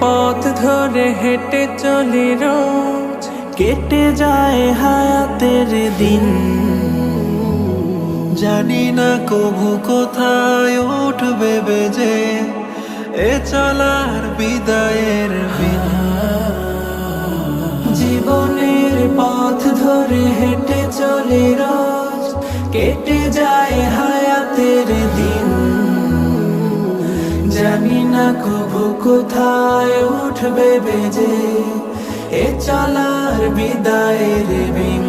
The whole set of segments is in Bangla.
পথ ধরে হেঁটে চলি রোজ, কেটে যায় হায়াতের দিন, জানি না কবু কোথায় উঠবে বেজে এ চলার বিদায়ের বিন। জীবনের পথ ধরে হেঁটে চলি রোজ, কেটে যায় হায়াতের দিন, জানি না কবু কোথায় উঠবে বেজে এ চলার বিদায়ের বিন।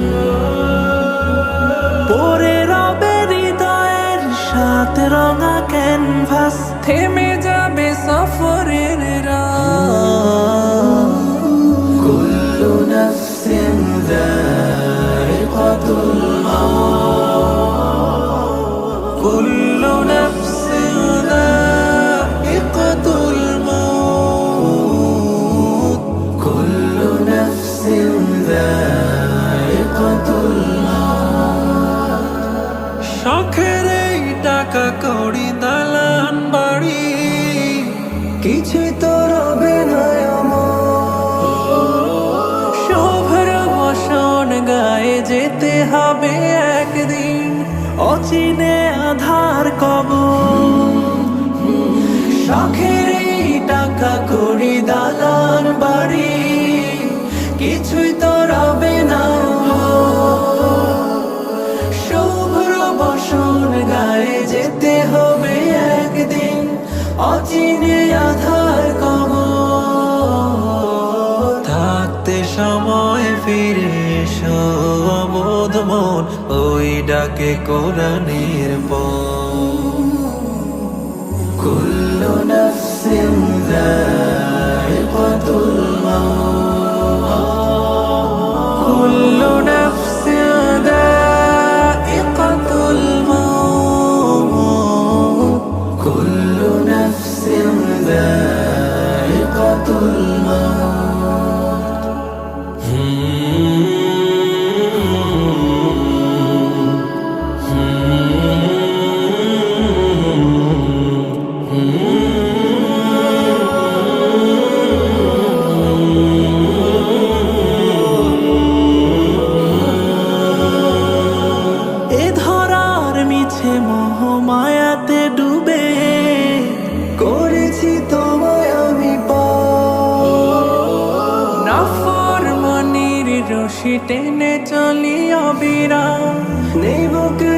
পরে রবে হৃদয়ের সাথে রঙা ক্যানভাস, থেমে যাবে সফরের রাত। কুল্লু নাফসিন যায়িকাতুল মাউত, কুল্লু নাফসিন যায়িকাতুল মাউত, কুল্লু নাফসিন যায়িকাতুল মাউত। শখের এই টাকা কড়ি দালান বাড়ি কিছুই তো রবে না অমর, শুভ্র বসন গায়ে যেতে হবে একদিন অচিনে আধার কবর। শখের এই টাকা কড়ি দালান বাড়ি কিছুই তো রবে না অমর, শুভ্র বসন গায়ে যেতে হবে একদিন অচিনে আধার কবর। থাকতে সময় ফিরে এসো অবোধ মন, ওই ডাকে কোরআনের পথ। কুল্লু নাফসিন যায়িকাতুল মাউত, কুল্লু নাফসিন যায়িকাতুল মাউত, কুল্লু নাফসিন যায়িকাতুল মাউত। এ ধরার মিছে মোহ মায়াতে ডুবে করেছি তোমায় আমি নাফরমানির রশি টেনে চলি অবিরাম, নেই বুকে